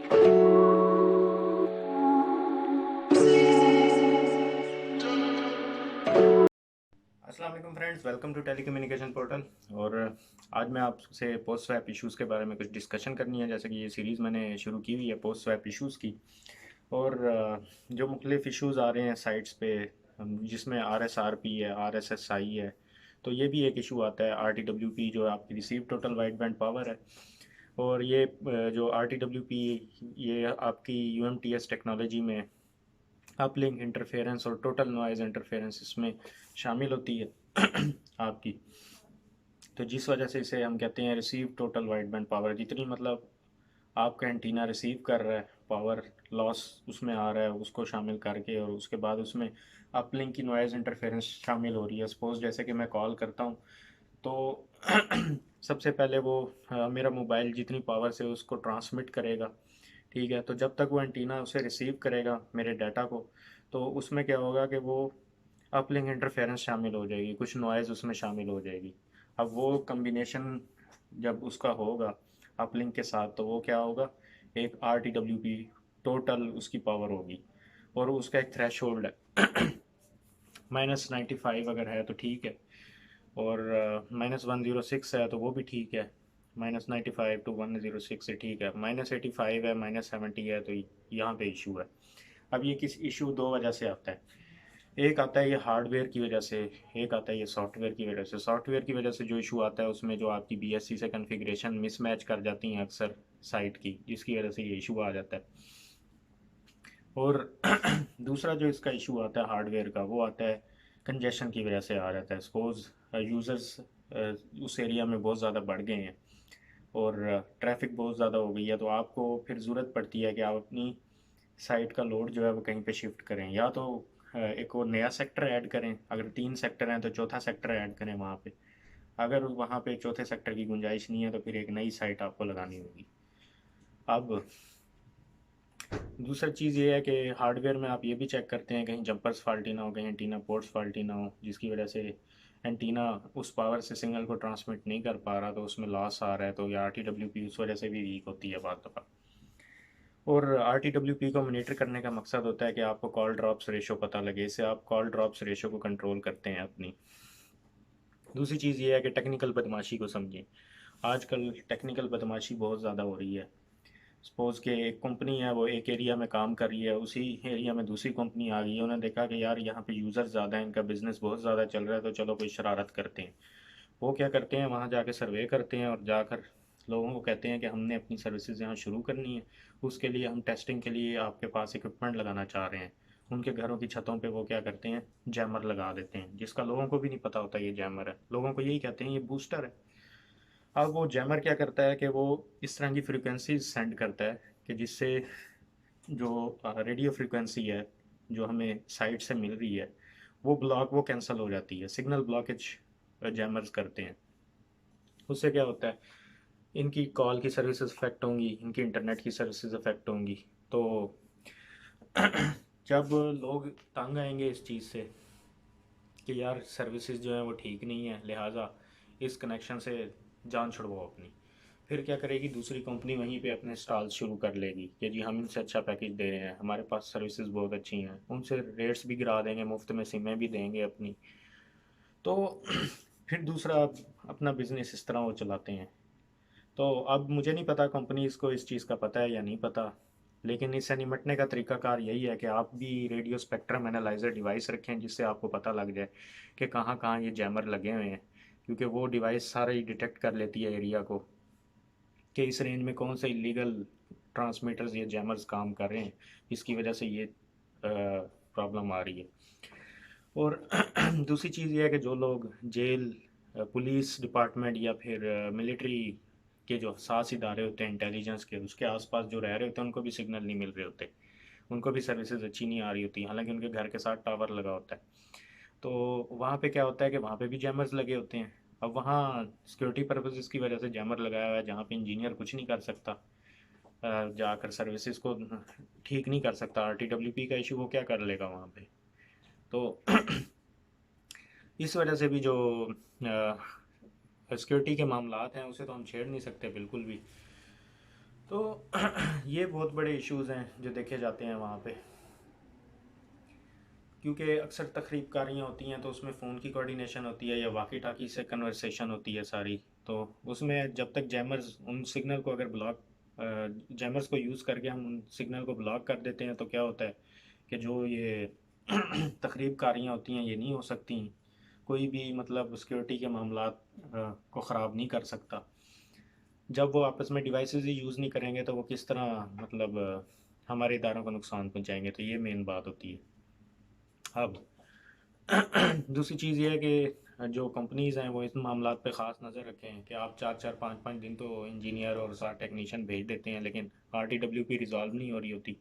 अस्सलाम वालेकुम friends, welcome to telecommunication portal. और आज मैं आपसे पोस्ट स्वैप इश्यूज़ के बारे में कुछ डिस्कशन करनी है। जैसे कि ये सीरीज़ मैंने शुरू की हुई है पोस्ट स्वैप इश्यूज़ की। और जो मुख्तलिफ इश्यूज़ आ रहे हैं साइट्स पे, जिसमें RSRP है, RSSI है, तो ये भी एक इशू आता है। RTWP जो आपकी receive total wide band power है। और ये जो RTWP ये आपकी UMTS टेक्नोलॉजी में अपलिंक इंटरफेरेंस और टोटल नॉइज़ इंटरफेरेंस इसमें शामिल होती है आपकी। तो जिस वजह से इसे हम कहते हैं receive total wide band power. जितनी मतलब आपका एंटीना रिसीव कर रहा है पावर लॉस उसमें आ रहा है, उसको शामिल करके, और उसके बाद उसमें अपलिंक की नॉइज़ इंटरफेरेंस शामिल हो रही है। सपोज जैसे कि मैं कॉल करता हूँ तो सबसे पहले वो मेरा मोबाइल जितनी पावर से उसको ट्रांसमिट करेगा, ठीक है। तो जब तक वो एंटीना उसे रिसीव करेगा मेरे डाटा को, तो उसमें क्या होगा कि वो अपलिंक इंटरफेरेंस शामिल हो जाएगी, कुछ नॉइज़ उसमें शामिल हो जाएगी। अब वो कम्बिनेशन जब उसका होगा अपलिंक के साथ, तो वो क्या होगा, एक RTWP टोटल उसकी पावर होगी। और उसका एक थ्रेश होल्ड है -95 अगर है तो ठीक है, और -106 है तो वो भी ठीक है। -95 to 106 से ठीक है। -85 है, -70 है, तो यहाँ पे इशू है। अब ये किस इशू दो वजह से आता है। एक आता है ये हार्डवेयर की वजह से, एक आता है ये सॉफ्टवेयर की वजह से। सॉफ्टवेयर की वजह से जो इशू आता है उसमें जो आपकी BSC से कॉन्फ़िगरेशन मिसमैच कर जाती हैं अक्सर साइट की, जिसकी वजह से ये इशू आ जाता है। और दूसरा जो इसका इशू आता है हार्डवेयर का, वो आता है कंजेशन की वजह से आ जाता है। सपोज़ यूज़र्स उस एरिया में बहुत ज़्यादा बढ़ गए हैं और ट्रैफिक बहुत ज़्यादा हो गई है, तो आपको फिर ज़रूरत पड़ती है कि आप अपनी साइट का लोड जो है वो कहीं पे शिफ्ट करें, या तो एक और नया सेक्टर ऐड करें। अगर 3 सेक्टर हैं तो चौथा सेक्टर ऐड करें वहाँ पे। अगर वहाँ पे चौथे सेक्टर की गुंजाइश नहीं है तो फिर एक नई साइट आपको लगानी होगी। अब दूसरी चीज़ ये है कि हार्डवेयर में आप ये भी चेक करते हैं कहीं जंपर्स फाल्टी ना हो, कहीं एंटीना पोर्ट्स फाल्टी ना हो, जिसकी वजह से एंटीना उस पावर से सिग्नल को ट्रांसमिट नहीं कर पा रहा, तो उसमें लॉस आ रहा है। तो ये RTWP उस वजह से भी वीक होती है बाद दफ़ा। और RTWP को मॉनिटर करने का मकसद होता है कि आपको कॉल ड्रॉप्स रेशो पता लगे, इससे आप कॉल ड्रॉप्स रेशो को कंट्रोल करते हैं अपनी। दूसरी चीज़ ये है कि टेक्निकल बदमाशी को समझें। आजकल टेक्निकल बदमाशी बहुत ज़्यादा हो रही है। सपोज़ कि एक कंपनी है, वो एक एरिया में काम कर रही है, उसी एरिया में दूसरी कंपनी आ गई है, उन्होंने देखा कि यार यहाँ पे यूज़र ज़्यादा हैं, इनका बिज़नेस बहुत ज़्यादा चल रहा है, तो चलो कोई शरारत करते हैं। वो क्या करते हैं, वहाँ जाके सर्वे करते हैं और जाकर लोगों को कहते हैं कि हमने अपनी सर्विसेज यहाँ शुरू करनी है, उसके लिए हम टेस्टिंग के लिए आपके पास इक्विपमेंट लगाना चाह रहे हैं। उनके घरों की छतों पे वो क्या करते हैं, जैमर लगा देते हैं, जिसका लोगों को भी नहीं पता होता ये जैमर है। लोगों को यही कहते हैं ये बूस्टर है। अब वो जैमर क्या करता है कि वो इस तरह की फ्रिक्वेंसी सेंड करता है कि जिससे जो रेडियो फ्रिक्वेंसी है जो हमें साइट से मिल रही है, वो कैंसिल हो जाती है। सिग्नल ब्लॉकेज जैमर्स करते हैं। उससे क्या होता है, इनकी कॉल की सर्विसेज अफेक्ट होंगी, इनकी इंटरनेट की सर्विसेज अफेक्ट होंगी। तो जब लोग तंग आएंगे इस चीज़ से कि यार सर्विसेज जो है वो ठीक नहीं है, लिहाजा इस कनेक्शन से जान छुड़वाओ अपनी, फिर क्या करेगी दूसरी कंपनी, वहीं पे अपने स्टॉल्स शुरू कर लेगी कि जी हम इनसे अच्छा पैकेज दे रहे हैं, हमारे पास सर्विसेज बहुत अच्छी हैं, उनसे रेट्स भी गिरा देंगे, मुफ्त में सिमें भी देंगे अपनी। तो फिर दूसरा अपना बिजनेस इस तरह वो चलाते हैं। तो अब मुझे नहीं पता कंपनीज को इस चीज़ का पता है या नहीं पता, लेकिन इससे निपटने का तरीकाकार यही है कि आप भी रेडियो स्पेक्ट्रम एनालाइजर डिवाइस रखें, जिससे आपको पता लग जाए कि कहाँ कहाँ ये जैमर लगे हुए हैं। क्योंकि वो डिवाइस सारा ही डिटेक्ट कर लेती है एरिया को कि इस रेंज में कौन से इलीगल ट्रांसमीटर्स या जैमर्स काम कर रहे हैं, इसकी वजह से ये प्रॉब्लम आ रही है। और दूसरी चीज़ ये है कि जो लोग जेल, पुलिस डिपार्टमेंट या फिर मिलिट्री के जो सास इदारे होते हैं इंटेलिजेंस के, उसके आसपास जो रह रहे होते हैं, उनको भी सिग्नल नहीं मिल रहे होते, उनको भी सर्विसेज अच्छी नहीं आ रही होती, हालांकि उनके घर के साथ टावर लगा होता है। तो वहाँ पे क्या होता है कि वहाँ पे भी जैमर्स लगे होते हैं। अब वहाँ सिक्योरिटी पर्पसेस की वजह से जैमर लगाया हुआ है, जहाँ पे इंजीनियर कुछ नहीं कर सकता, जाकर सर्विसेज को ठीक नहीं कर सकता। RTWP का इशू वो क्या कर लेगा वहाँ पे। तो इस वजह से भी जो सिक्योरिटी के मामलात हैं उसे तो हम छेड़ नहीं सकते बिल्कुल भी। तो ये बहुत बड़े इश्यूज़ हैं जो देखे जाते हैं वहाँ पे, क्योंकि अक्सर तकरीबकारियाँ होती हैं तो उसमें फ़ोन की कोऑर्डिनेशन होती है या वाकी टाकी से कन्वर्सेशन होती है सारी। तो उसमें जब तक जैमर्स उन सिग्नल को अगर ब्लॉक जैमर्स को यूज़ करके हम उन सिग्नल को ब्लॉक कर देते हैं तो क्या होता है कि जो ये तकरीबकारियाँ होती हैं ये नहीं हो सकती। कोई भी मतलब सिक्योरिटी के मामलात को ख़राब नहीं कर सकता। जब वो आपस में डिवाइसेस ही यूज़ नहीं करेंगे तो वो किस तरह मतलब हमारे इदारों को नुकसान पहुंचाएंगे। तो ये मेन बात होती है। अब दूसरी चीज़ ये है कि जो कंपनीज़ हैं वो इन मामलात पे ख़ास नज़र रखें कि आप 4-4 5-5 दिन तो इंजीनियर और 7 टेक्नीशियन भेज देते हैं लेकिन RTWP रिज़ॉल्व नहीं हो रही होती।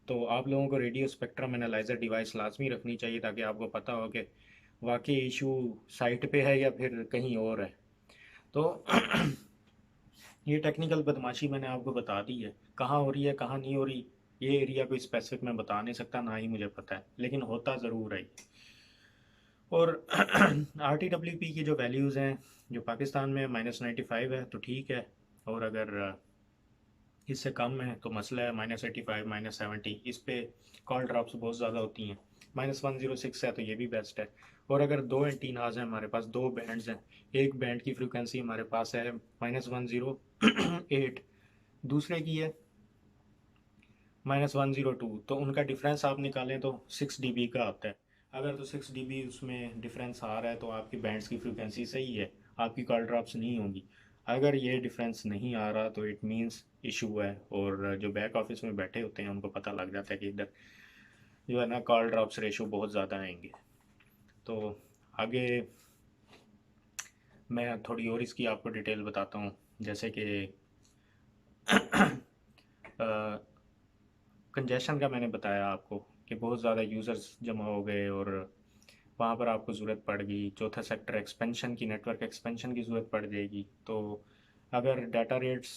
तो आप लोगों को रेडियो स्पेक्ट्रम एनालाइज़र डिवाइस लाजमी रखनी चाहिए ताकि आपको पता हो कि वाकई इशू साइट पे है या फिर कहीं और है। तो ये टेक्निकल बदमाशी मैंने आपको बता दी है, कहाँ हो रही है कहाँ नहीं हो रही ये एरिया कोई स्पेसिफिक मैं बता नहीं सकता, ना ही मुझे पता है, लेकिन होता ज़रूर है। और RTWP की जो वैल्यूज़ हैं जो पाकिस्तान में -95 है तो ठीक है, और अगर इससे कम है तो मसला है। -85 -70 इस पे कॉल ड्रॉप्स बहुत ज़्यादा होती हैं। -106 है तो ये भी बेस्ट है। और अगर दो एंटीनाज हैं हमारे पास, दो बैंड्स हैं, एक बैंड की फ्रिक्वेंसी हमारे पास है -108, दूसरे की है -102, तो उनका डिफरेंस आप निकालें तो 6 dB का आता है। अगर तो 6 dB उसमें डिफरेंस आ रहा है तो आपकी बैंड्स की फ्रिक्वेंसी सही है, आपकी कॉल ड्रॉप्स नहीं होंगी। अगर ये डिफरेंस नहीं आ रहा तो इट मींस इशू है, और जो बैक ऑफिस में बैठे होते हैं उनको पता लग जाता है कि इधर जो है ना कॉल ड्रॉप्स रेशो बहुत ज़्यादा आएंगे। तो आगे मैं थोड़ी और इसकी आपको डिटेल बताता हूँ, जैसे कि कंजेशन का मैंने बताया आपको कि बहुत ज़्यादा यूज़र्स जमा हो गए और वहाँ पर आपको ज़रूरत पड़ गई चौथा सेक्टर एक्सपेंशन की, नेटवर्क एक्सपेंशन की ज़रूरत पड़ जाएगी। तो अगर डाटा रेट्स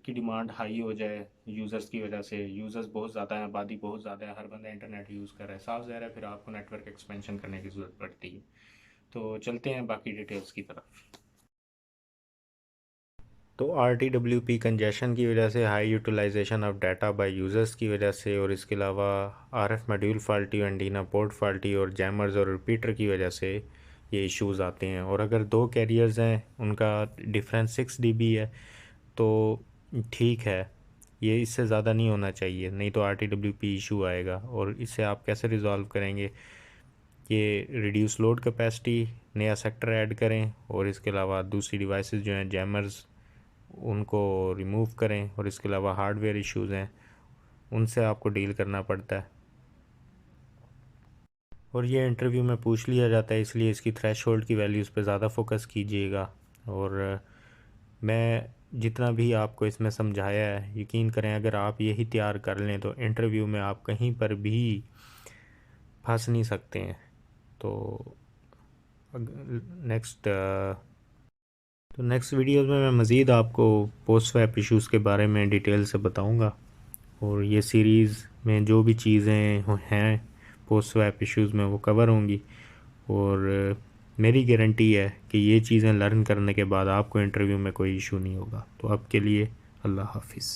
की डिमांड हाई हो जाए यूज़र्स की वजह से, यूज़र्स बहुत ज़्यादा है, आबादी बहुत ज़्यादा है, हर बंदा इंटरनेट यूज़ कर रहा है, साफ ज़ाहिर है फिर आपको नेटवर्क एक्सपेंशन करने की ज़रूरत पड़ती है। तो चलते हैं बाकी डिटेल्स की तरफ। तो RTWP कंजेशन की वजह से, high utilisation of data by users की वजह से, और इसके अलावा RF module faulty, antenna port faulty और जैमर्स और रिपीटर की वजह से ये इश्यूज़ आते हैं। और अगर दो कैरियर्स हैं उनका डिफरेंस 6 dB है तो ठीक है, ये इससे ज़्यादा नहीं होना चाहिए, नहीं तो RTWP इशू आएगा। और इसे आप कैसे रिज़ॉल्व करेंगे, ये रिड्यूस लोड कैपेसिटी, नया सेक्टर ऐड करें, और इसके अलावा दूसरी डिवाइसेस जो हैं जैमर्स उनको रिमूव करें, और इसके अलावा हार्डवेयर इश्यूज़ हैं उनसे आपको डील करना पड़ता है। और ये इंटरव्यू में पूछ लिया जाता है, इसलिए इसकी थ्रेशोल्ड की वैल्यूज़ पे ज़्यादा फोकस कीजिएगा। और मैं जितना भी आपको इसमें समझाया है, यकीन करें अगर आप यही तैयार कर लें तो इंटरव्यू में आप कहीं पर भी फंस नहीं सकते हैं। तो नेक्स्ट नेक्स्ट वीडियोज़ में मैं मज़ीद आपको पोस्ट स्वैप इश्यूज़ के बारे में डिटेल से बताऊंगा, और ये सीरीज़ में जो भी चीज़ें हैं पोस्ट स्वैप इश्यूज़ में वो कवर होंगी। और मेरी गारंटी है कि ये चीज़ें लर्न करने के बाद आपको इंटरव्यू में कोई इशू नहीं होगा। तो अब के लिए अल्लाह हाफिज़।